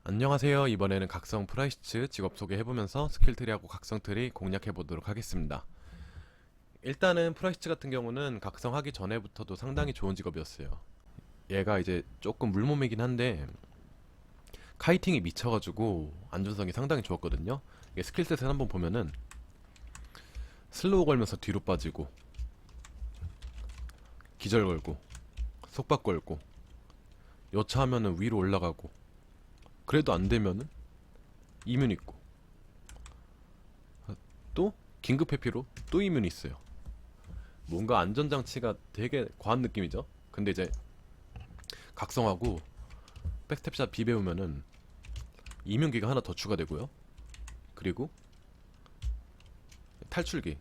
안녕하세요. 이번에는 각성 프라이시츠 직업 소개해보면서 스킬트리하고 각성트리 공략해보도록 하겠습니다. 일단은 프라이시츠 같은 경우는 각성하기 전에부터도 상당히 좋은 직업이었어요. 얘가 이제 조금 물몸이긴 한데 카이팅이 미쳐가지고 안전성이 상당히 좋았거든요. 이게 스킬셋을 한번 보면은 슬로우 걸면서 뒤로 빠지고 기절 걸고 속박 걸고 여차하면은 위로 올라가고 그래도 안 되면은 이뮨 있고 또 긴급 회피로 또 이뮨 있어요. 뭔가 안전장치가 되게 과한 느낌이죠. 근데 이제 각성하고 백스텝샷 비배우면은 이뮨기가 하나 더 추가되고요. 그리고 탈출기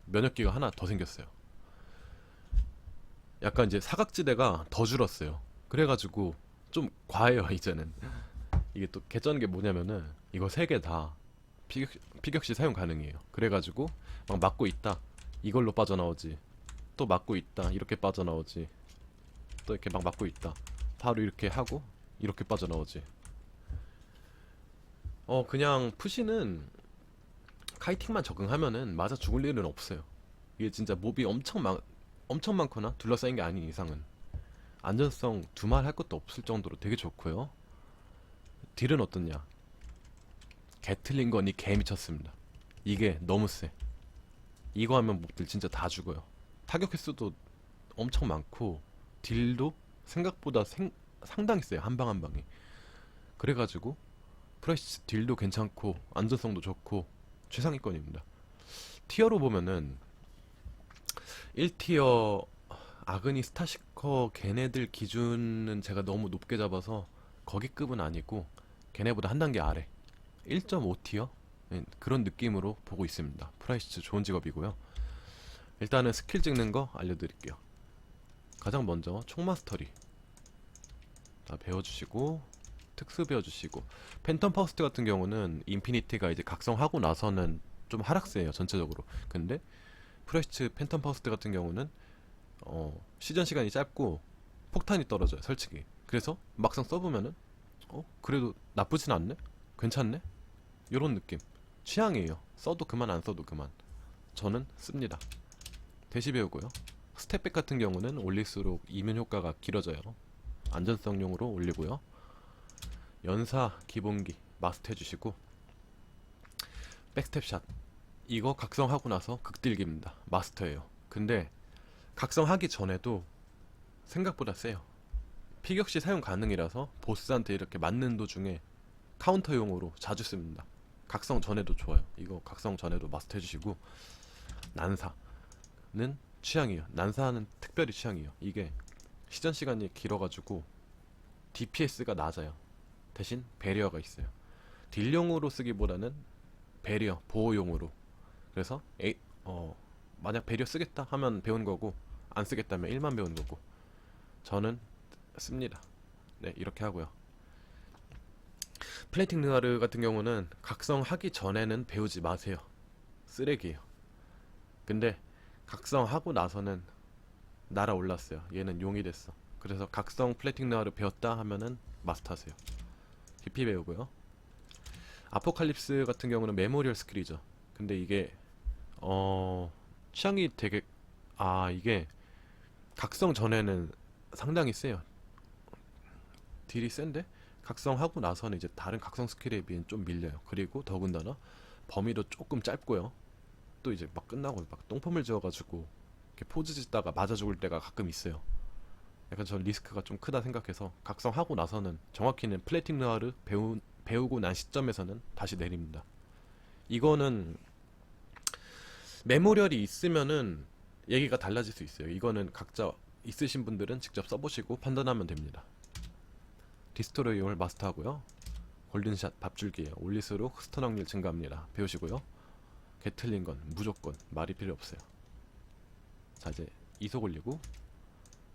면역기가 하나 더 생겼어요. 약간 이제 사각지대가 더 줄었어요. 그래가지고 좀 과해요 이제는. 이게 또 개쩌는 게 뭐냐면은 이거 세 개 다 피격시 사용 가능해요. 그래가지고 막 막고 있다 이걸로 빠져나오지, 또 막고 있다 이렇게 빠져나오지, 또 이렇게 막 막고 있다 바로 이렇게 하고 이렇게 빠져나오지. 그냥 푸시는 카이팅만 적응하면은 맞아 죽을 일은 없어요. 이게 진짜 몹이 엄청 많거나 둘러싸인 게 아닌 이상은 안전성 두말 할 것도 없을 정도로 되게 좋고요. 딜은 어떻냐? 게틀링건이 개 미쳤습니다. 이게 너무 세. 이거 하면 몹들 진짜 다 죽어요. 타격 횟수도 엄청 많고 딜도 생각보다 상당히 세요. 한 방 한 방이. 그래가지고 프레시 딜도 괜찮고 안전성도 좋고 최상위권입니다. 티어로 보면은 1티어 아그니 스타시커 걔네들 기준은 제가 너무 높게 잡아서 거기 급은 아니고 걔네보다 한 단계 아래 1.5티어 그런 느낌으로 보고 있습니다. 프라이시츠 좋은 직업이고요. 일단은 스킬 찍는 거 알려드릴게요. 가장 먼저 총마스터리 다 배워주시고 특수 배워주시고, 팬텀 파우스트 같은 경우는 인피니티가 이제 각성하고 나서는 좀 하락세예요 전체적으로. 근데 프레시츠 팬텀 파우스트 같은 경우는 시전 시간이 짧고 폭탄이 떨어져요 솔직히. 그래서 막상 써보면은 그래도 나쁘진 않네, 괜찮네, 요런 느낌. 취향이에요. 써도 그만 안 써도 그만. 저는 씁니다. 대시 배우고요. 스텝백 같은 경우는 올릴수록 이면 효과가 길어져요. 안전성용으로 올리고요. 연사 기본기 마스터 해주시고, 백스텝샷 이거 각성하고 나서 극딜기입니다. 마스터예요. 근데 각성하기 전에도 생각보다 세요. 피격시 사용 가능이라서 보스한테 이렇게 맞는 도중에 카운터용으로 자주 씁니다. 각성 전에도 좋아요. 이거 각성 전에도 마스터 해주시고, 난사는 취향이에요. 난사는 특별히 취향이에요. 이게 시전 시간이 길어가지고 DPS가 낮아요. 대신 배리어가 있어요. 딜용으로 쓰기보다는 배리어 보호용으로. 그래서 만약 배리어 쓰겠다 하면 배운 거고, 안 쓰겠다면 1만 배운 거고. 저는 씁니다. 네, 이렇게 하고요. 플레이팅 느와르 같은 경우는 각성하기 전에는 배우지 마세요. 쓰레기예요. 근데 각성하고 나서는 날아올랐어요. 얘는 용이 됐어. 그래서 각성 플레이팅 느와르 배웠다 하면은 마스터하세요. BP 배우고요. 아포칼립스 같은 경우는 메모리얼 스킬이죠. 근데 이게 취향이 되게, 이게 각성 전에는 상당히 세요. 딜이 센데 각성하고 나서는 이제 다른 각성 스킬에 비해 좀 밀려요. 그리고 더군다나 범위도 조금 짧고요. 또 이제 막 끝나고 막 똥폼을 지어가지고 이렇게 포즈 짓다가 맞아 죽을 때가 가끔 있어요. 약간 전 리스크가 좀 크다 생각해서 각성하고 나서는, 정확히는 플레이팅 느와르 배우고 난 시점에서는 다시 내립니다. 이거는 메모리얼이 있으면은 얘기가 달라질 수 있어요. 이거는 각자 있으신 분들은 직접 써보시고 판단하면 됩니다. 디스토로이용을 마스터하고요. 골든샷 밥줄기예요. 올릴수록 스턴 확률 증가합니다. 배우시고요. 게틀링건 무조건 말이 필요 없어요. 자, 이제 이속 올리고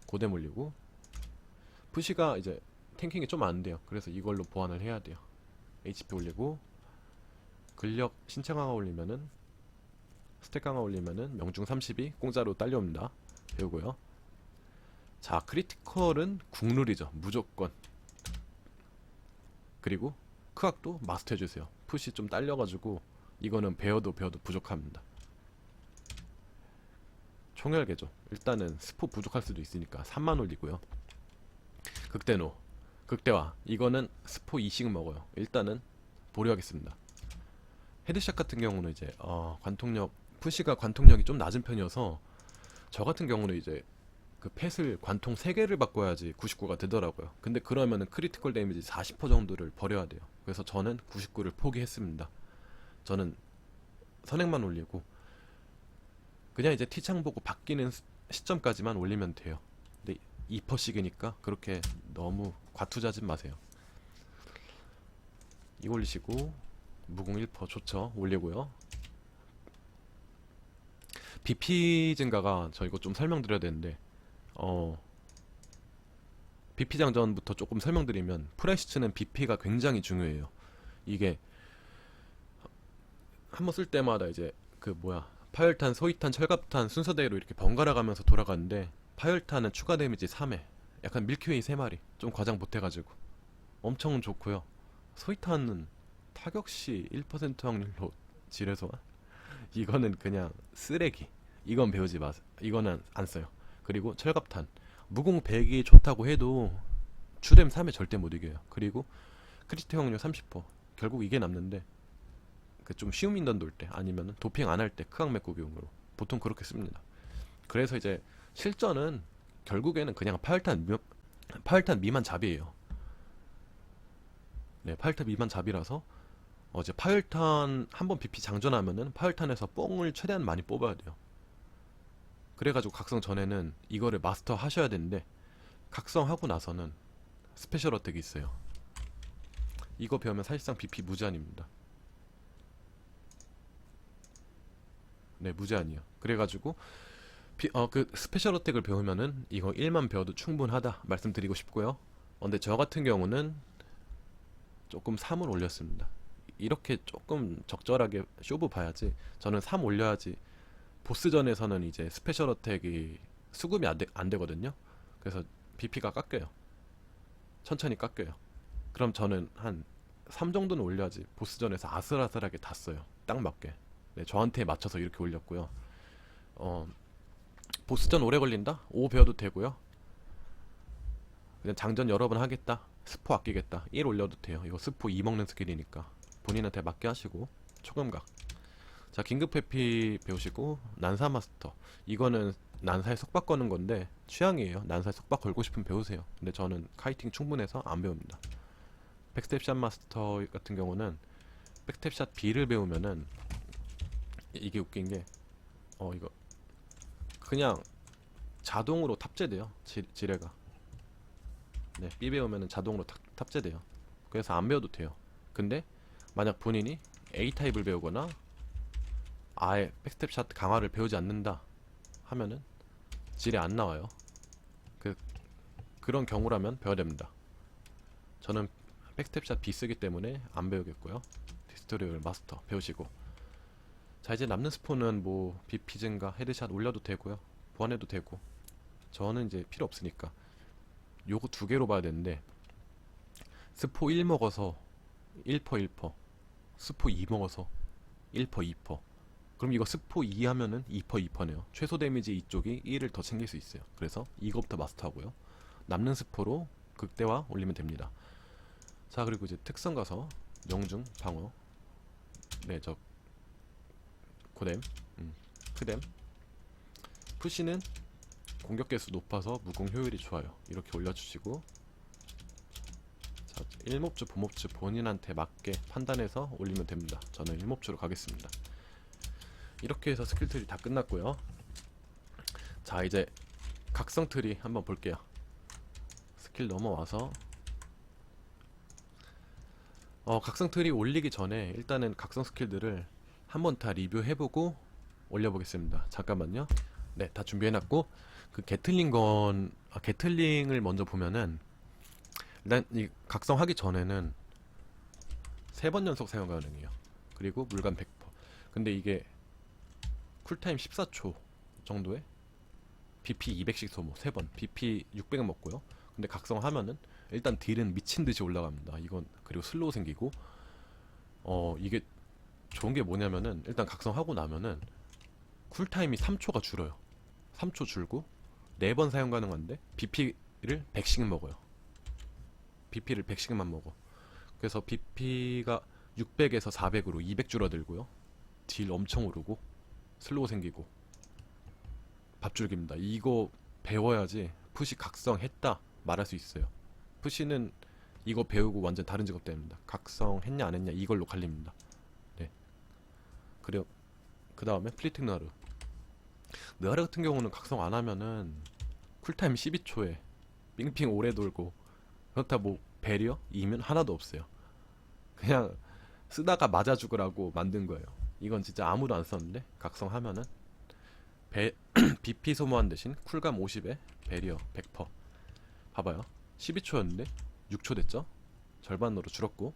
고뎀 올리고, 푸시가 이제 탱킹이 좀 안 돼요. 그래서 이걸로 보완을 해야 돼요. HP 올리고, 근력 신체 강화 올리면은, 스택 강화 올리면은 명중 30이 공짜로 딸려옵니다. 배우고요. 자, 크리티컬은 국룰이죠. 무조건 그리고 크악도 마스터 해주세요. 풋이 좀 딸려가지고 이거는 배워도 부족합니다. 총열개죠. 일단은 스포 부족할 수도 있으니까 3만 올리고요. 극대노, 극대화, 이거는 스포 2씩 먹어요. 일단은 보류하겠습니다. 헤드샷 같은 경우는 이제 관통력, 푸시가 관통력이 좀 낮은 편이어서 저 같은 경우는 이제 그 펫을 관통 3개를 바꿔야지 99가 되더라고요. 근데 그러면은 크리티컬 데미지 40% 정도를 버려야 돼요. 그래서 저는 99를 포기했습니다. 저는 선행만 올리고 그냥 이제 티창 보고 바뀌는 시점까지만 올리면 돼요. 근데 2%씩이니까 그렇게 너무 과투자진 마세요. 이거 올리시고 무공 1% 좋죠. 올리고요. BP 증가가 저 이거 좀 설명드려야 되는데 BP 장전부터 조금 설명드리면 프레시츠는 BP가 굉장히 중요해요. 이게 한번 쓸 때마다 이제 그 뭐야 파열탄, 소위탄, 철갑탄 순서대로 이렇게 번갈아 가면서 돌아가는데 파열탄은 추가 데미지 3회 약간 밀키웨이 3마리 좀 과장 못해가지고 엄청 좋고요. 소위탄은 타격시 1% 확률로 지뢰소환 이거는 그냥 쓰레기. 이건 배우지 마세요. 이거는 안 써요. 그리고 철갑탄 무공 100이 좋다고 해도 추뎀 3에 절대 못 이겨요. 그리고 크리티 확률 30%. 결국 이게 남는데 그 좀 쉬운 인던 돌 때 아니면 도핑 안 할 때 크악 메꾸기용으로 보통 그렇게 씁니다. 그래서 이제 실전은 결국에는 그냥 파열탄 미만 잡이에요. 네, 파열탄 미만 잡이라서 이제 파열탄 한번 BP 장전하면은 파열탄에서 뽕을 최대한 많이 뽑아야 돼요. 그래가지고 각성 전에는 이거를 마스터 하셔야 되는데 각성하고 나서는 스페셜 어택이 있어요. 이거 배우면 사실상 BP 무제한입니다. 네, 무제한이요. 그래가지고 그 스페셜 어택을 배우면은 이거 1만 배워도 충분하다 말씀드리고 싶고요. 근데 저 같은 경우는 조금 3을 올렸습니다. 이렇게 조금 적절하게 쇼부 봐야지. 저는 3 올려야지. 보스전에서는 이제 스페셜 어택이 수급이 안 되거든요. 그래서 BP가 깎여요. 천천히 깎여요. 그럼 저는 한 3 정도는 올려야지 보스전에서 아슬아슬하게 다 써요. 딱 맞게. 네, 저한테 맞춰서 이렇게 올렸고요. 보스전 오래 걸린다? 5 배워도 되고요. 그냥 장전 여러 번 하겠다. 스포 아끼겠다. 1 올려도 돼요. 이거 스포 2 먹는 스킬이니까 본인한테 맞게 하시고 초금각. 자, 긴급 회피 배우시고 난사 마스터. 이거는 난사에 속박 거는 건데 취향이에요. 난사에 속박 걸고 싶으면 배우세요. 근데 저는 카이팅 충분해서 안 배웁니다. 백스텝샷 마스터 같은 경우는 백스텝샷 B를 배우면은 이게 웃긴 게 이거 그냥 자동으로 탑재돼요. 지뢰가. 네, B 배우면은 자동으로 탑재돼요. 그래서 안 배워도 돼요. 근데 만약 본인이 A 타입을 배우거나 아예 백스텝샷 강화를 배우지 않는다 하면은 지뢰 안 나와요. 그런 경우라면 배워야 됩니다. 저는 백스텝샷 B 쓰기 때문에 안 배우겠고요. 디스토리얼 마스터 배우시고. 자, 이제 남는 스포는 뭐 BP 증가, 헤드샷 올려도 되고요. 보완해도 되고. 저는 이제 필요 없으니까 요거 2개로 봐야 되는데 스포 1 먹어서 1% 1%, 스포 2 먹어서 1% 2%. 그럼 이거 스포 2 하면은 2% 2%네요. 최소 데미지 이쪽이 1을 더 챙길 수 있어요. 그래서 이거부터 마스터하고요. 남는 스포로 극대화 올리면 됩니다. 자, 그리고 이제 특성 가서 명중, 방어. 네, 저 고뎀, 크뎀. 푸시는 공격 개수 높아서 무공 효율이 좋아요. 이렇게 올려주시고, 자, 1몹주, 보몹주 본인한테 맞게 판단해서 올리면 됩니다. 저는 1몹주로 가겠습니다. 이렇게 해서 스킬 트리 다 끝났고요. 자, 이제 각성 트리 한번 볼게요. 스킬 넘어와서 각성 트리 올리기 전에 일단은 각성 스킬들을 한번 다 리뷰해보고 올려보겠습니다. 잠깐만요. 네, 다 준비해놨고 그 게틀링을 먼저 보면은 일단 이 각성하기 전에는 3번 연속 사용 가능해요. 그리고 물감 100%. 근데 이게 쿨타임 14초 정도에 BP 200씩 소모 3번, BP 600 먹고요. 근데 각성하면은 일단 딜은 미친 듯이 올라갑니다. 이건 그리고 슬로우 생기고 이게 좋은 게 뭐냐면은 일단 각성하고 나면은 쿨타임이 3초가 줄어요. 3초 줄고 4번 사용 가능한데 BP를 100씩 먹어요. BP를 100씩만 먹어. 그래서 BP가 600에서 400으로 200 줄어들고요. 딜 엄청 오르고 슬로우 생기고 밥줄기입니다. 이거 배워야지 푸시 각성했다 말할 수 있어요. 푸시는 이거 배우고 완전 다른 직업 됩니다. 각성했냐 안 했냐 이걸로 갈립니다. 네. 그리고 그 다음에 플리팅 느하르. 느하르 같은 경우는 각성 안 하면은 쿨타임 12초에 빙빙 오래 돌고 그렇다 뭐 배리어? 이면 하나도 없어요. 그냥 쓰다가 맞아 죽으라고 만든 거예요. 이건 진짜 아무도 안 썼는데 각성하면은 BP 소모한 대신 쿨감 50에 배리어 100%. 봐봐요. 12초였는데 6초 됐죠? 절반으로 줄었고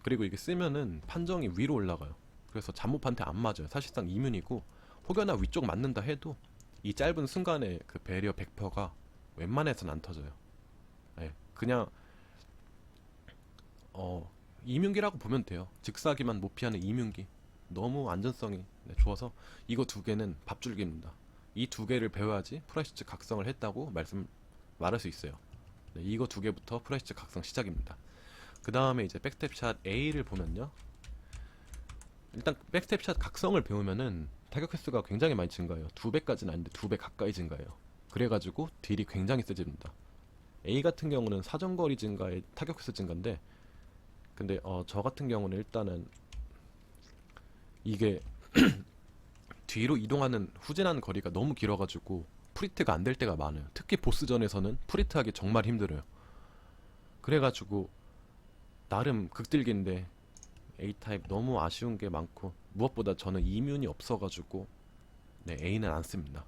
그리고 이게 쓰면은 판정이 위로 올라가요. 그래서 잠못한테 안 맞아요. 사실상 이문이고 혹여나 위쪽 맞는다 해도 이 짧은 순간에 그 배리어 100%가 웬만해서는 안 터져요. 네, 그냥 이문기라고 보면 돼요. 즉사기만 못 피하는 이문기. 너무 안전성이 좋아서 이거 두 개는 밥줄기입니다. 이 두 개를 배워야지 프라이시츠 각성을 했다고 말할 수 있어요. 네, 이거 두 개부터 프라이시츠 각성 시작입니다. 그 다음에 이제 백스텝샷 A를 보면요. 일단 백스텝샷 각성을 배우면은 타격 횟수가 굉장히 많이 증가해요. 2배까지는 아닌데 2배 가까이 증가해요. 그래가지고 딜이 굉장히 세집니다. A 같은 경우는 사정거리 증가에 타격 횟수 증가인데 근데 저 같은 경우는 일단은 이게 뒤로 이동하는 후진하는 거리가 너무 길어가지고 프리트가 안 될 때가 많아요. 특히 보스전에서는 프리트하기 정말 힘들어요. 그래가지고 나름 극딜기인데 A타입 너무 아쉬운 게 많고 무엇보다 저는 이뮨이 없어가지고 네, A는 안 씁니다.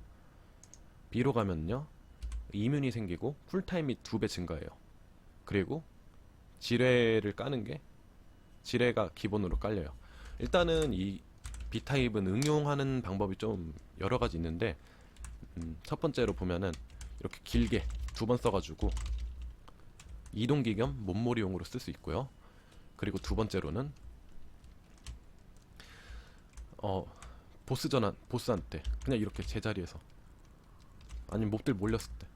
B로 가면요 이뮨이 생기고 쿨타임이 2배 증가해요. 그리고 지뢰를 까는 게 지뢰가 기본으로 깔려요. 일단은 이 B타입은 응용하는 방법이 좀 여러 가지 있는데 첫 번째로 보면은 이렇게 길게 2번 써가지고 이동기 겸 몸몰이용으로 쓸 수 있고요. 그리고 두 번째로는 보스한테 그냥 이렇게 제자리에서 아니면 몹들 몰렸을 때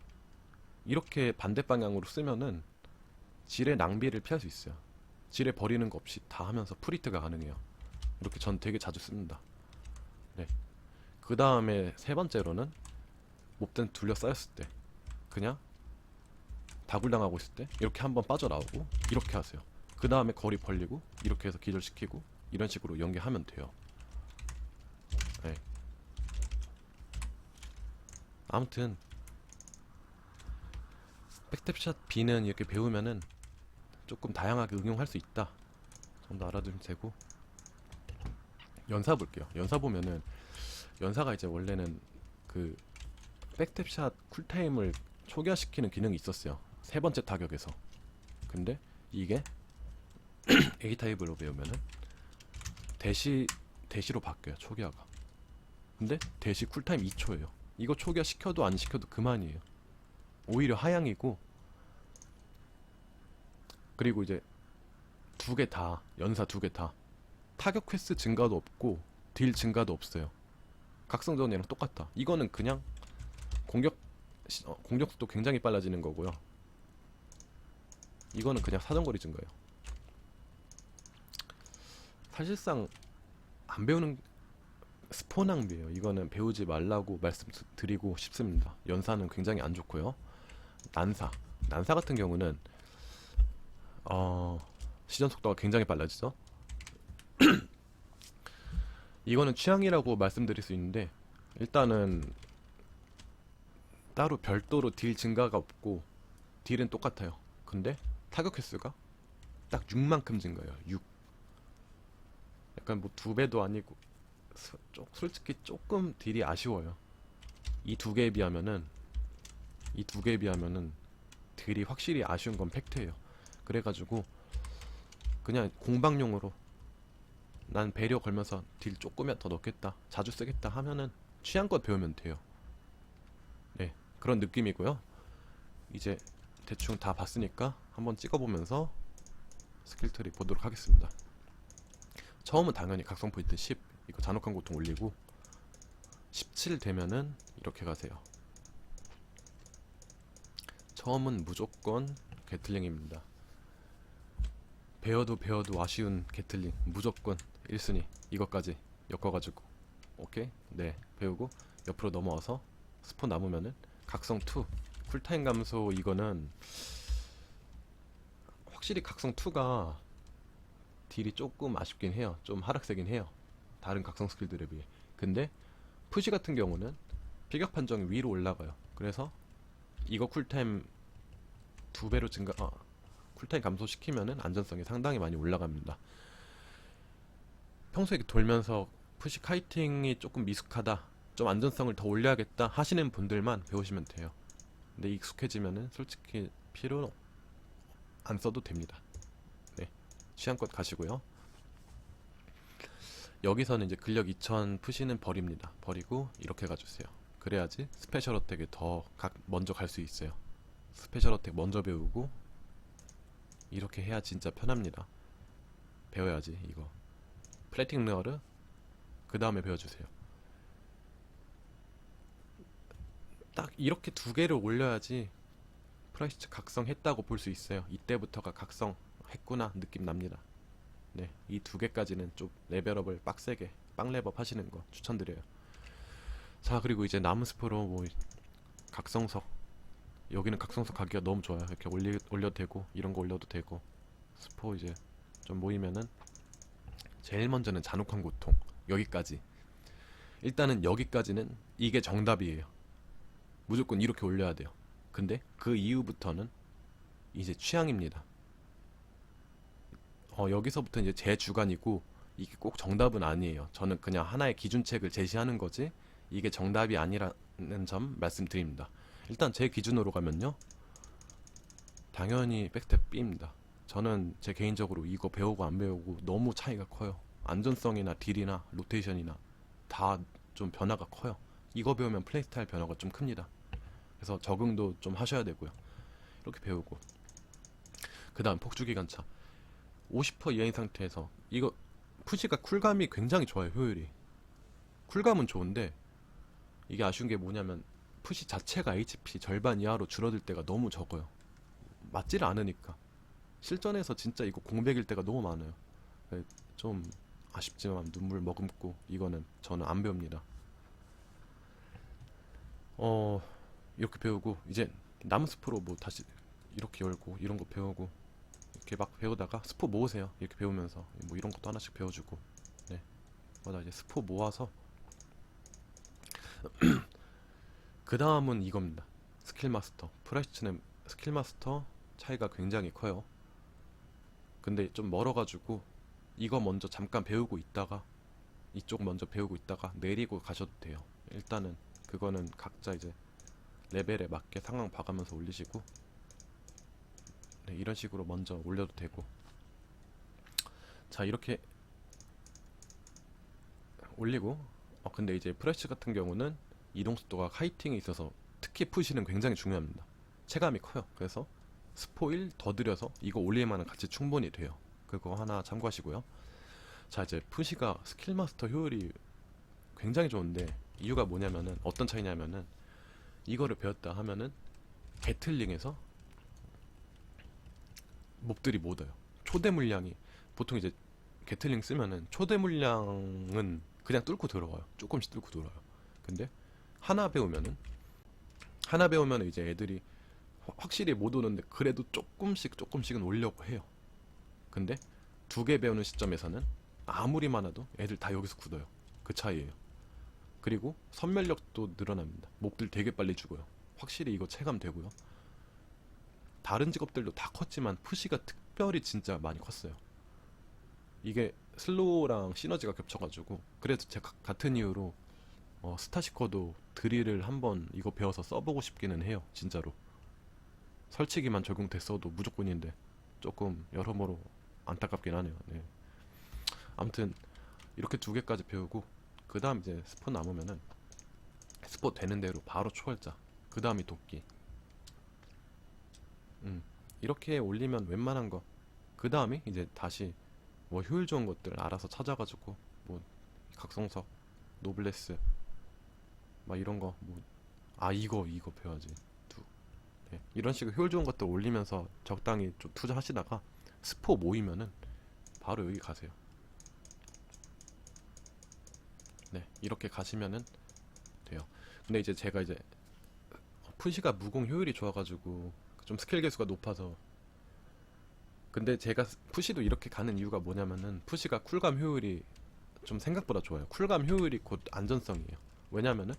이렇게 반대 방향으로 쓰면은 지뢰 낭비를 피할 수 있어요. 지뢰 버리는 거 없이 다 하면서 프리트가 가능해요. 이렇게 전 되게 자주 씁니다. 네. 그 다음에 세 번째로는 몹들 둘러싸였을 때 그냥 다굴당하고 있을 때 이렇게 한번 빠져나오고 이렇게 하세요. 그 다음에 거리 벌리고 이렇게 해서 기절시키고 이런 식으로 연계하면 돼요. 네. 아무튼 백탭샷 B는 이렇게 배우면은 조금 다양하게 응용할 수 있다 정도 알아두면 되고 연사 볼게요. 연사 보면은 연사가 이제 원래는 그 백탭샷 쿨타임을 초기화시키는 기능이 있었어요. 세 번째 타격에서. 근데 이게 A타입으로 배우면은 대시로 바뀌어요. 초기화가. 근데 대시 쿨타임 2초예요. 이거 초기화 시켜도 안 시켜도 그만이에요. 오히려 하향이고 그리고 이제 두 개 다 연사 두 개 다 타격 횟수 증가도 없고 딜 증가도 없어요. 각성전이랑 똑같다. 이거는 그냥 공격수도 굉장히 빨라지는 거고요. 이거는 그냥 사정거리 증가예요. 사실상 안 배우는 스포 낭비예요. 이거는 배우지 말라고 말씀드리고 싶습니다. 연사는 굉장히 안 좋고요. 난사 같은 경우는 시전 속도가 굉장히 빨라지죠. 이거는 취향이라고 말씀드릴 수 있는데 일단은 따로 별도로 딜 증가가 없고 딜은 똑같아요. 근데 타격 횟수가 딱 6만큼 증가해요. 6. 약간 뭐 2배도 아니고 솔직히 조금 딜이 아쉬워요. 이 두 개에 비하면은 딜이 확실히 아쉬운 건 팩트예요. 그래가지고 그냥 공방용으로 난 배려 걸면서 딜 조금이라도 더 넣겠다 자주 쓰겠다 하면은 취향껏 배우면 돼요. 네, 그런 느낌이고요. 이제 대충 다 봤으니까 한번 찍어보면서 스킬 트리 보도록 하겠습니다. 처음은 당연히 각성 포인트 10 이거 잔혹한 고통 올리고 17 되면은 이렇게 가세요. 처음은 무조건 게틀링입니다. 배워도 아쉬운 게틀링 무조건 1순위 이것까지 엮어가지고 오케이? 네 배우고 옆으로 넘어와서 스포 남으면은 각성 2 쿨타임 감소 이거는 확실히 각성 2가 딜이 조금 아쉽긴 해요. 좀 하락세긴 해요. 다른 각성 스킬들에 비해. 근데 푸시 같은 경우는 피격 판정이 위로 올라가요. 그래서 이거 쿨타임 2배로 쿨타임 감소시키면은 안전성이 상당히 많이 올라갑니다. 평소에 돌면서 푸시 카이팅이 조금 미숙하다, 좀 안전성을 더 올려야겠다 하시는 분들만 배우시면 돼요. 근데 익숙해지면은 솔직히 필요 안 써도 됩니다. 네, 취향껏 가시고요. 여기서는 이제 근력 2000 푸시는 버립니다. 버리고 이렇게 가주세요. 그래야지 스페셜 어택에 더 먼저 갈 수 있어요. 스페셜 어택 먼저 배우고 이렇게 해야 진짜 편합니다. 배워야지 이거. 플래팅 레어를 그 다음에 배워주세요. 딱 이렇게 두 개를 올려야지 프라이스 각성했다고 볼 수 있어요. 이때부터가 각성했구나 느낌 납니다. 네, 이 두 개까지는 좀 레벨업을 빡세게 빵레벨업 하시는 거 추천드려요. 자, 그리고 이제 남은 스포로 뭐 각성석, 여기는 각성석 가기가 너무 좋아요. 이렇게 올려도 되고 이런 거 올려도 되고. 스포 이제 좀 모이면은 제일 먼저는 잔혹한 고통 여기까지. 일단은 여기까지는 이게 정답이에요. 무조건 이렇게 올려야 돼요. 근데 그 이후부터는 이제 취향입니다. 여기서부터 이제 제 주관이고 이게 꼭 정답은 아니에요. 저는 그냥 하나의 기준책을 제시하는 거지 이게 정답이 아니라는 점 말씀드립니다. 일단 제 기준으로 가면요, 당연히 백스텝 B입니다. 저는 제 개인적으로 이거 배우고 안 배우고 너무 차이가 커요. 안전성이나 딜이나 로테이션이나 다 좀 변화가 커요. 이거 배우면 플레이 스타일 변화가 좀 큽니다. 그래서 적응도 좀 하셔야 되고요. 이렇게 배우고 그 다음 폭주기관차 50% 이하인 상태에서 이거 푸시가 쿨감이 굉장히 좋아요. 효율이 쿨감은 좋은데 이게 아쉬운 게 뭐냐면 푸시 자체가 HP 절반 이하로 줄어들 때가 너무 적어요. 맞지를 않으니까. 실전에서 진짜 이거 공백일 때가 너무 많아요. 좀 아쉽지만 눈물 머금고 이거는 저는 안 배웁니다. 이렇게 배우고 이제 남은 스포로 뭐 다시 이렇게 열고 이런 거 배우고 이렇게 막 배우다가 스포 모으세요. 이렇게 배우면서 뭐 이런 것도 하나씩 배워주고. 네, 맞아. 이제 스포 모아서 그 다음은 이겁니다. 스킬 마스터. 프라이스는 스킬 마스터 차이가 굉장히 커요. 근데 좀 멀어가지고 이거 먼저 잠깐 배우고 있다가 이쪽 먼저 배우고 있다가 내리고 가셔도 돼요. 일단은 그거는 각자 이제 레벨에 맞게 상황 봐가면서 올리시고, 네, 이런 식으로 먼저 올려도 되고. 자, 이렇게 올리고 근데 이제 프레쉬 같은 경우는 이동 속도가 카이팅에 있어서 특히 푸시는 굉장히 중요합니다. 체감이 커요. 그래서 스포 1 더 들여서 이거 올릴만한 가치 충분히 돼요. 그거 하나 참고하시고요. 자, 이제 푸시가 스킬 마스터 효율이 굉장히 좋은데 이유가 뭐냐면은 어떤 차이냐면은 이거를 배웠다 하면은 게틀링에서 몹들이 못 와요. 초대 물량이 보통 이제 게틀링 쓰면은 초대 물량은 그냥 뚫고 들어와요. 조금씩 뚫고 들어와요. 근데 하나 배우면은 이제 애들이 확실히 못 오는데 그래도 조금씩은 오려고 해요. 근데 두 개 배우는 시점에서는 아무리 많아도 애들 다 여기서 굳어요. 그 차이예요. 그리고 선멸력도 늘어납니다. 몹들 되게 빨리 죽어요. 확실히 이거 체감되고요. 다른 직업들도 다 컸지만 푸시가 특별히 진짜 많이 컸어요. 이게 슬로우랑 시너지가 겹쳐가지고. 그래서 제가 같은 이유로 스타시커도 드릴을 한번 이거 배워서 써보고 싶기는 해요. 진짜로 설치기만 적용됐어도 무조건인데 조금 여러모로 안타깝긴 하네요. 네. 아무튼 이렇게 두 개까지 배우고 그 다음 이제 스포 남으면은 스포 되는 대로 바로 초월자, 그 다음이 도끼. 이렇게 올리면 웬만한 거 그 다음에 이제 다시 뭐 효율 좋은 것들 알아서 찾아가지고 뭐 각성석, 노블레스 막 이런 거 뭐 아 이거 배워야지 두 네. 이런 식으로 효율 좋은 것들 올리면서 적당히 좀 투자하시다가 스포 모이면은 바로 여기 가세요. 네 이렇게 가시면은 돼요. 근데 이제 제가 이제 푸시가 무공 효율이 좋아가지고 좀 스킬 개수가 높아서 근데 제가 푸시도 이렇게 가는 이유가 뭐냐면은 푸시가 쿨감 효율이 좀 생각보다 좋아요. 쿨감 효율이 곧 안전성이에요. 왜냐면은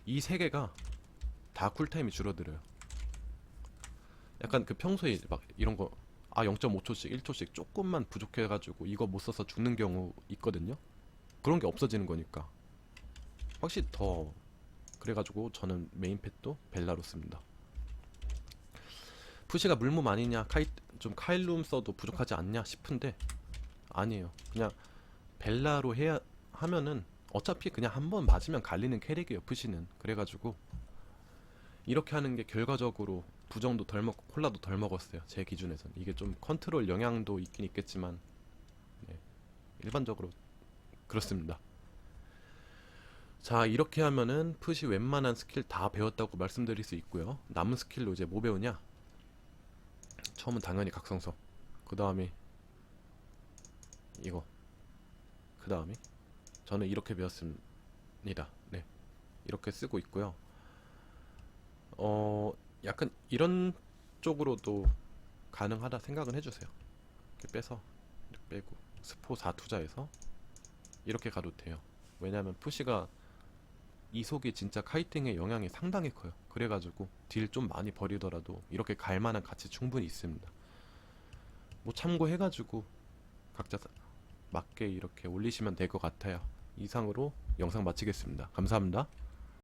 이 세 개가 다 쿨타임이 줄어들어요. 약간 그 평소에 막 이런 거 0.5초씩 1초씩 조금만 부족해가지고 이거 못 써서 죽는 경우 있거든요. 그런 게 없어지는 거니까 확실히 더 그래가지고 저는 메인팻도 벨라로 씁니다. 푸시가 물몸 아니냐 좀 카일룸 써도 부족하지 않냐 싶은데 아니에요. 그냥 벨라로 해야 하면은 어차피 그냥 한 번 맞으면 갈리는 캐릭이에요 푸시는. 그래가지고 이렇게 하는 게 결과적으로 부정도 덜 먹고 콜라도 덜 먹었어요 제 기준에선. 이게 좀 컨트롤 영향도 있긴 있겠지만 네, 일반적으로 그렇습니다. 자 이렇게 하면은 푸시 웬만한 스킬 다 배웠다고 말씀드릴 수 있고요. 남은 스킬로 이제 뭐 배우냐, 처음은 당연히 각성석, 그 다음에 이거, 그 다음에 저는 이렇게 배웠습니다. 네 이렇게 쓰고 있고요. 약간 이런 쪽으로도 가능하다 생각은 해주세요. 이렇게 빼서 이렇게 빼고 스포 4 투자해서 이렇게 가도 돼요. 왜냐면 푸시가 이속이 진짜 카이팅의 영향이 상당히 커요. 그래가지고 딜 좀 많이 버리더라도 이렇게 갈 만한 가치 충분히 있습니다. 뭐 참고해가지고 각자 맞게 이렇게 올리시면 될 것 같아요. 이상으로 영상 마치겠습니다. 감사합니다.